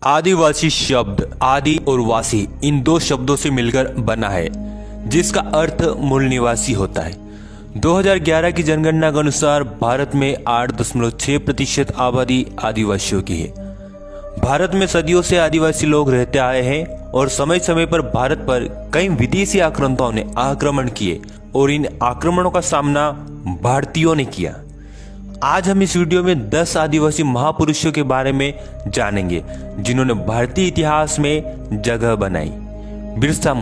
आदिवासी शब्द आदि और वासी इन दो शब्दों से मिलकर बना है, जिसका अर्थ मूल निवासी होता है। 2011 की जनगणना के अनुसार भारत में 8.6% आबादी आदिवासियों की है। भारत में सदियों से आदिवासी लोग रहते आए हैं और समय समय पर भारत पर कई विदेशी आक्रांताओं ने आक्रमण किए और इन आक्रमणों का सामना भारतीयों ने किया। आज हम इस वीडियो में 10 आदिवासी महापुरुषों के बारे में जानेंगे जिन्होंने भारतीय इतिहास में जगह बनाई। बिरसा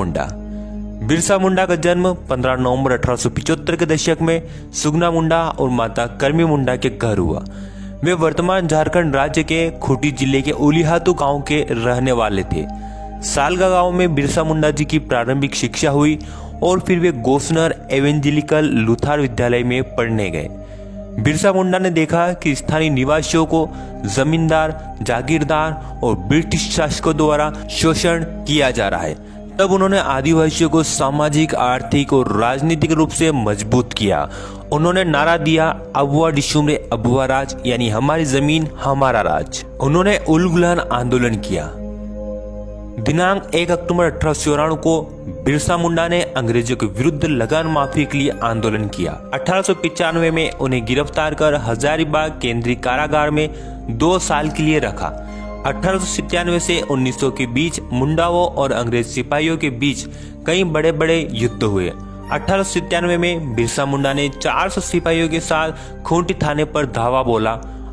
मुंडा का जन्म 15 नवंबर 1875 के दशक में सुगना मुंडा और माता कर्मी मुंडा के घर हुआ। वे वर्तमान झारखंड राज्य के खूंटी जिले के उलिहातू गांव के रहने वाले थे। सालगा गांव में बिरसा मुंडा जी की प्रारंभिक शिक्षा हुई और फिर वे गोसनर एवेंजेलिकल लुथार विद्यालय में पढ़ने गए। बिरसा मुंडा ने देखा कि स्थानीय निवासियों को जमींदार, जागीरदार और ब्रिटिश शासकों द्वारा शोषण किया जा रहा है। तब उन्होंने आदिवासियों को सामाजिक, आर्थिक और राजनीतिक रूप से मजबूत किया। उन्होंने नारा दिया, अबुआ डिशुमरे अबुआ राज, यानी हमारी जमीन हमारा राज। उन्होंने उलगुलान आंदोलन किया। दिनांक 1 अक्टूबर 1894 को बिरसा मुंडा ने अंग्रेजों के विरुद्ध लगान माफी के लिए आंदोलन किया। 1895 में उन्हें गिरफ्तार कर हजारीबाग केंद्रीय कारागार में 2 साल के लिए रखा। 1897 से 1900 के बीच मुंडाओं और अंग्रेज सिपाहियों के बीच कई बड़े बड़े युद्ध हुए। 1897 में बिरसा मुंडा ने 400 सिपाहियों के साथ खूंटी थाने पर धावा बोला।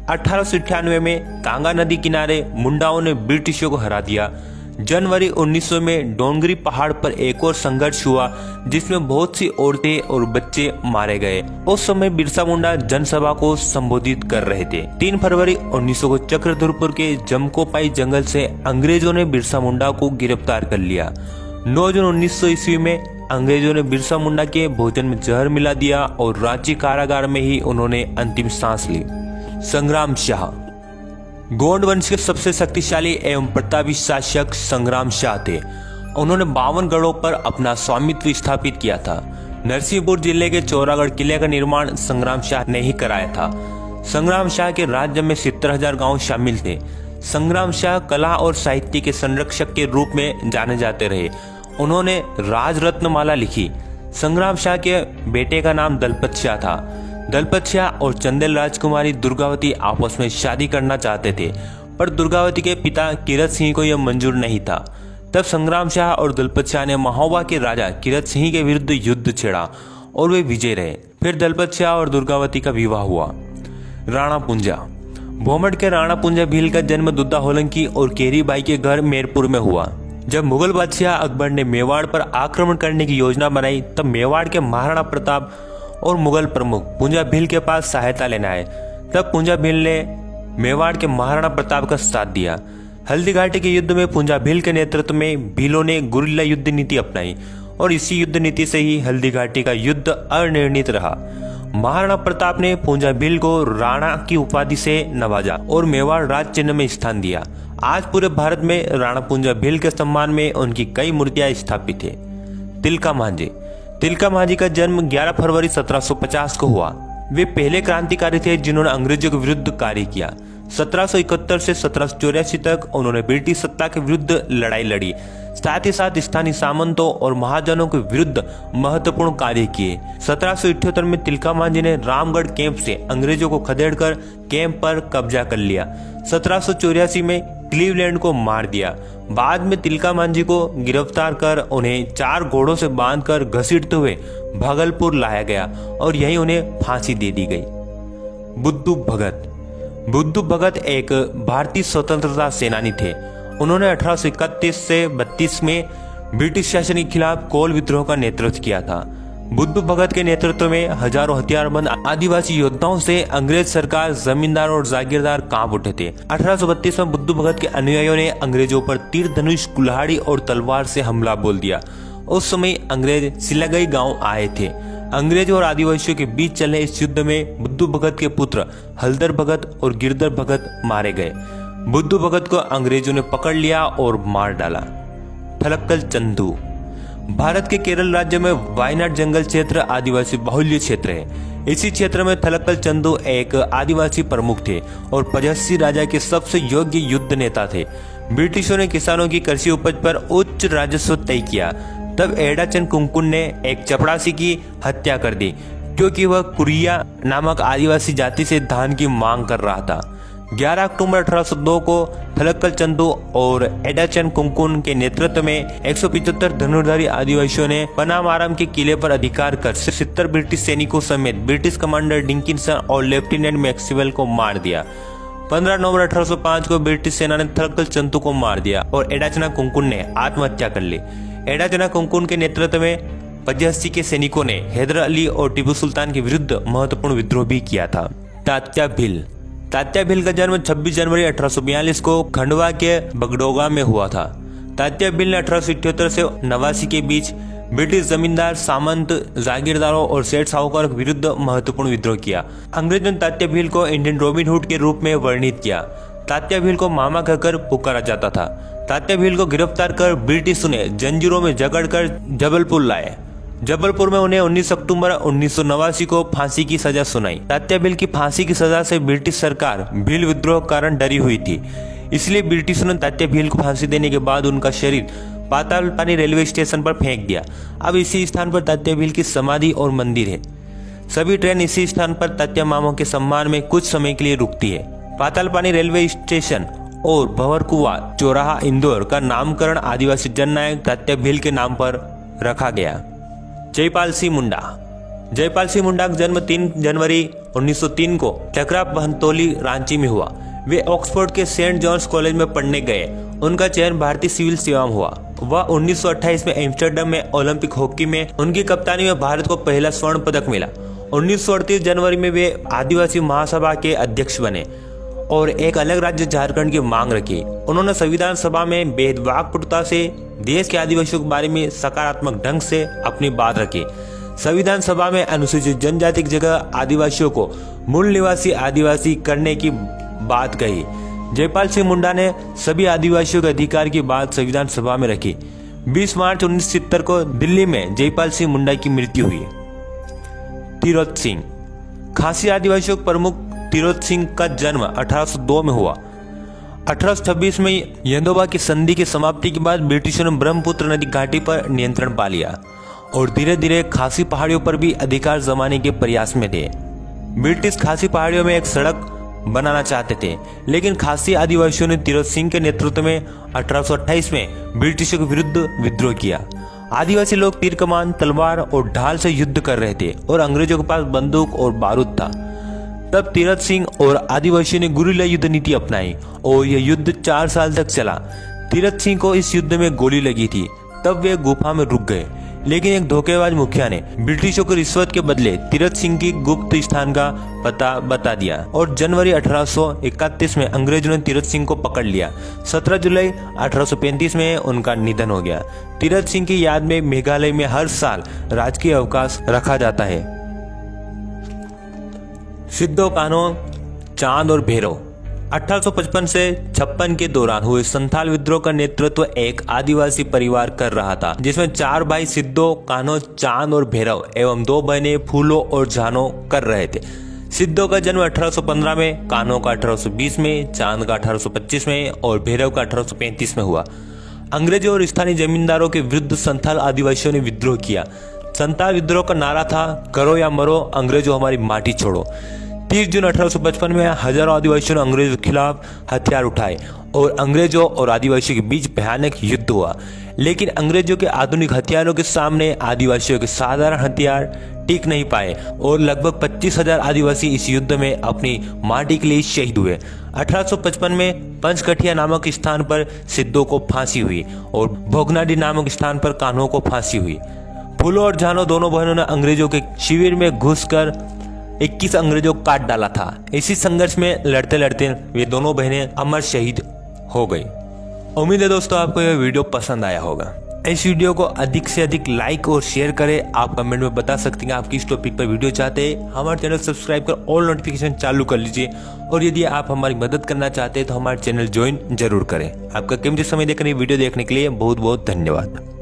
1898 में कांगा नदी किनारे मुंडाओं ने ब्रिटिशों को हरा दिया। जनवरी 1900 में डोंगरी पहाड़ पर एक और संघर्ष हुआ जिसमें बहुत सी औरतें और बच्चे मारे गए। उस समय बिरसा मुंडा जनसभा को संबोधित कर रहे थे। 3 फरवरी 1900 को चक्रधरपुर के जमकोपाई जंगल से अंग्रेजों ने बिरसा मुंडा को गिरफ्तार कर लिया। 9 जून 1900 ईस्वी में अंग्रेजों ने बिरसा मुंडा के भोजन में जहर मिला दिया और रांची कारागार में ही उन्होंने अंतिम सांस ली। संग्राम शाह गोंड वंश के सबसे शक्तिशाली एवं प्रतापी शासक संग्राम शाह थे। उन्होंने 52 गढ़ों पर अपना स्वामित्व स्थापित किया था। नरसिंहपुर जिले के चौरागढ़ किले का निर्माण संग्राम शाह ने ही कराया था। संग्राम शाह के राज्य में 70,000 गांव शामिल थे। संग्राम शाह कला और साहित्य के संरक्षक के रूप में जाने जाते रहे। उन्होंने राजरत्नमाला लिखी। संग्राम शाह के बेटे का नाम दलपत शाह था। दलपत शाह और चंदेल राजकुमारी दुर्गावती आपस में शादी करना चाहते थे, पर दुर्गावती के पिता किरत सिंह को यह मंजूर नहीं था। तब संग्राम शाह और दलपत शाह ने महोबा के राजा किरत सिंह के विरुद्ध युद्ध छेड़ा और वे विजय रहे। फिर दलपत शाह और दुर्गावती का विवाह हुआ। राणा पुंजा भोमट के राणा पुंजा भील का जन्म दुद्दा होलंकी और केरी बाई के घर मेरपुर में हुआ। जब मुगल बादशाह अकबर ने मेवाड़ पर आक्रमण करने की योजना बनाई, तब मेवाड़ के महाराणा प्रताप और मुगल प्रमुख पुंजा भील के पास सहायता लेने आए। तब पुंजा भील ने मेवाड़ के महाराणा प्रताप का साथ दिया। हल्दी घाटी के युद्ध में पुंजा भील के नेतृत्व में भीलों ने गुरिल्ला युद्ध नीति अपनाई और इसी युद्ध नीति से ही हल्दी घाटी का युद्ध अनिर्णित रहा। महाराणा प्रताप ने पुंजा भील को राणा की उपाधि से नवाजा और मेवाड़ राज चिन्ह में स्थान दिया। आज पूरे भारत में राणा पुंजा भील के सम्मान में उनकी कई मूर्तियां स्थापित है। तिलका मांझी का जन्म 11 फरवरी 1750 को हुआ। वे पहले क्रांतिकारी थे जिन्होंने अंग्रेजों के विरुद्ध कार्य किया। 1771 से 1784 तक उन्होंने ब्रिटिश सत्ता के विरुद्ध लड़ाई लड़ी। साथ ही साथ स्थानीय सामंतों और महाजनों के विरुद्ध महत्वपूर्ण कार्य किए। 1778 में तिलका मांझी ने रामगढ़ कैंप से अंग्रेजों को खदेड़कर कैंप पर कब्जा कर लिया। 1784 में क्लीवलैंड को मार दिया। बाद में तिलका मांझी को गिरफ्तार कर उन्हें 4 घोड़ों से बांधकर घसीटते हुए भागलपुर लाया गया और यहीं उन्हें फांसी दे दी गई। बुद्धू भगत एक भारतीय स्वतंत्रता सेनानी थे। उन्होंने 1831 से 32 में ब्रिटिश शासन के खिलाफ कोल विद्रोह का नेतृत्व किया था। बुद्धू भगत के नेतृत्व में हजारों हथियारबंद आदिवासी योद्धाओं से अंग्रेज सरकार, जमींदार और जागीरदार कांप उठे थे। 1832 में बुद्धू भगत के अनुयायियों ने अंग्रेजों पर तीर धनुष, कुल्हाड़ी और तलवार से हमला बोल दिया। उस समय अंग्रेज सिलागई गांव आए थे। अंग्रेजों और आदिवासियों के बीच चले इस युद्ध में बुद्धू भगत के पुत्र हलदर भगत और गिरधर भगत मारे गए। बुद्धू भगत को अंग्रेजों ने पकड़ लिया और मार डाला। थलक्कल चंदू भारत के केरल राज्य में वायनाड जंगल क्षेत्र आदिवासी बाहुल्य क्षेत्र है। इसी क्षेत्र में थलक्कल चंदू एक आदिवासी प्रमुख थे और पजस्सी राजा के सबसे योग्य युद्ध नेता थे। ब्रिटिशों ने किसानों की कृषि उपज पर उच्च राजस्व तय किया। तब एडाचन कुंकुन ने एक चपड़ासी की हत्या कर दी क्योंकि वह कुरिया नामक आदिवासी जाति से धान की मांग कर रहा था। 11 अक्टूबर 1802 को थलक्कल चंदू और एडाचन कुंकुन के नेतृत्व में 175 धनुर्धारी आदिवासियों ने पनामाराम के किले पर अधिकार कर 70 ब्रिटिश सैनिकों समेत ब्रिटिश कमांडर डिकिंसन और लेफ्टिनेंट मैक्सवेल को मार दिया। 15 नवंबर 1805 को ब्रिटिश सेना ने थलक्कल चंदू को मार दिया और एडाचना कुंकुन ने आत्महत्या कर ली। एडाचना कुंकुन के नेतृत्व में 85 के सैनिकों ने हैदर अली और टिपू सुल्तान के विरुद्ध महत्वपूर्ण विद्रोह भी किया था। तात्या भील का जन्म 26 जनवरी 1842 को खंडवा के बगडोगा में हुआ था। तात्या भील ने 1878 से 89 के बीच ब्रिटिश जमींदार, सामंत, जागीरदारों और सेठ साहूकारों के विरुद्ध महत्वपूर्ण विद्रोह किया। अंग्रेजों ने तात्या भील को इंडियन रॉबिन हुड के रूप में वर्णित किया। तात्या भील को मामा कहकर पुकारा जाता था। तात्या भील को गिरफ्तार कर ब्रिटिशों ने जंजीरों में जकड़कर जबलपुर लाए। जबलपुर में उन्हें 19 अक्टूबर 1989 को फांसी की सजा सुनाई। तात्या भील की फांसी की सजा से ब्रिटिश सरकार भील विद्रोह के कारण डरी हुई थी, इसलिए ब्रिटिशों ने तात्या भील को फांसी देने के बाद उनका शरीर पाताल पानी रेलवे स्टेशन पर फेंक दिया। अब इसी स्थान पर तात्या भील की समाधि और मंदिर है। सभी ट्रेन इसी स्थान पर तात्या मामों के सम्मान में कुछ समय के लिए रुकती है। पाताल पानी रेलवे स्टेशन और भंवरकुआ चौराहा इंदौर का नामकरण आदिवासी जननायक तात्या भील के नाम पर रखा गया। जयपाल सिंह मुंडा का जन्म 3 जनवरी 1903 को चकरा बहनतोली रांची में हुआ। वे ऑक्सफोर्ड के सेंट जॉन्स कॉलेज में पढ़ने गए। उनका चयन भारतीय सिविल सेवा में हुआ। वह 1928 में एम्स्टर्डम में ओलंपिक हॉकी में उनकी कप्तानी में भारत को पहला स्वर्ण पदक मिला। 1938 जनवरी में वे आदिवासी महासभा के अध्यक्ष बने और एक अलग राज्य झारखंड की मांग रखी। उन्होंने संविधान सभा में भेदभावपूर्णता से देश के आदिवासियों के बारे में सकारात्मक ढंग से अपनी बात रखी। संविधान सभा में अनुसूचित जनजाति की जगह आदिवासियों को मूल निवासी आदिवासी करने की बात कही। जयपाल सिंह मुंडा ने सभी आदिवासियों के अधिकार की बात संविधान सभा में रखी। 20 मार्च 1970 को दिल्ली में जयपाल सिंह मुंडा की मृत्यु हुई। तिरोत सिंह खासी आदिवासियों के प्रमुख तिरोत सिंह का जन्म 1802 में हुआ। 1826 में यंदोबा की संधि की समाप्ति के बाद ब्रिटिशों ने ब्रह्मपुत्र नदी घाटी पर नियंत्रण पा लिया और धीरे धीरे खासी पहाड़ियों पर भी अधिकार जमाने के प्रयास में थे। ब्रिटिश खासी पहाड़ियों में एक सड़क बनाना चाहते थे, लेकिन खासी आदिवासियों ने तिरोत सिंह के नेतृत्व में 1828 में ब्रिटिशों के विरुद्ध विद्रोह किया। आदिवासी लोग तीर कमान, तलवार और ढाल से युद्ध कर रहे थे और अंग्रेजों के पास बंदूक और बारूद था। तब तिरोत सिंह और आदिवासियों ने गुरिल्ला युद्ध नीति अपनाई और यह युद्ध 4 साल तक चला। तिरोत सिंह को इस युद्ध में गोली लगी थी। तब वे गुफा में रुक गए, लेकिन एक धोखेबाज मुखिया ने ब्रिटिशों को रिश्वत के बदले तिरोत सिंह की गुप्त स्थान का पता बता दिया और जनवरी 1831 में अंग्रेजों ने तिरोत सिंह को पकड़ लिया। 17 जुलाई 1835 में उनका निधन हो गया। तिरोत सिंह की याद में मेघालय में हर साल राजकीय अवकाश रखा जाता है। सिद्धो कान्हो, चांद और भैरव 1855 से 56 के दौरान हुए संथाल विद्रोह का नेतृत्व एक आदिवासी परिवार कर रहा था, जिसमें 4 भाई सिद्धो, कान्हो, चांद और भैरव एवं 2 बहनें फूलो और जानो कर रहे थे। सिद्धो का जन्म 1815 में, कान्हो का 1820 में, चांद का 1825 में और भैरव का 1835 में हुआ। अंग्रेजों और स्थानीय जमींदारों के विरुद्ध संथाल आदिवासियों ने विद्रोह किया। संथाल विद्रोह का नारा था, करो या मरो, अंग्रेजों हमारी माटी छोड़ो। 30 जून 1855 में हजारों आदिवासियों ने अंग्रेजों के खिलाफ हथियार उठाए और अंग्रेजों और आदिवासियों के बीच भयानक युद्ध हुआ। लेकिन अंग्रेजों के आधुनिक हथियारों के सामने आदिवासियों के साधारण हथियार टिक नहीं पाए और लगभग 25,000 आदिवासी इस युद्ध में अपनी माटी के लिए शहीद हुए। 1855 में पंचकठिया नामक स्थान पर सिद्धो को फांसी हुई और भोगनाडी नामक स्थान पर कान्हो को फांसी हुई। फूलो और जानो दोनों बहनों ने अंग्रेजों के शिविर में घुसकर 21 अंग्रेजों को काट डाला था। इसी संघर्ष में लड़ते लड़ते वे दोनों बहनें अमर शहीद हो गई। उम्मीद है दोस्तों आपको यह वीडियो पसंद आया होगा। इस वीडियो को अधिक से अधिक लाइक और शेयर करें। आप कमेंट में बता सकते हैं आप किस टॉपिक पर वीडियो चाहते हैं। हमारे चैनल सब्सक्राइब कर ऑल नोटिफिकेशन चालू कर लीजिए और यदि आप हमारी मदद करना चाहते हैं तो हमारे चैनल ज्वाइन जरूर करें। आपका कीमती समय देकर वीडियो देखने के लिए बहुत बहुत धन्यवाद।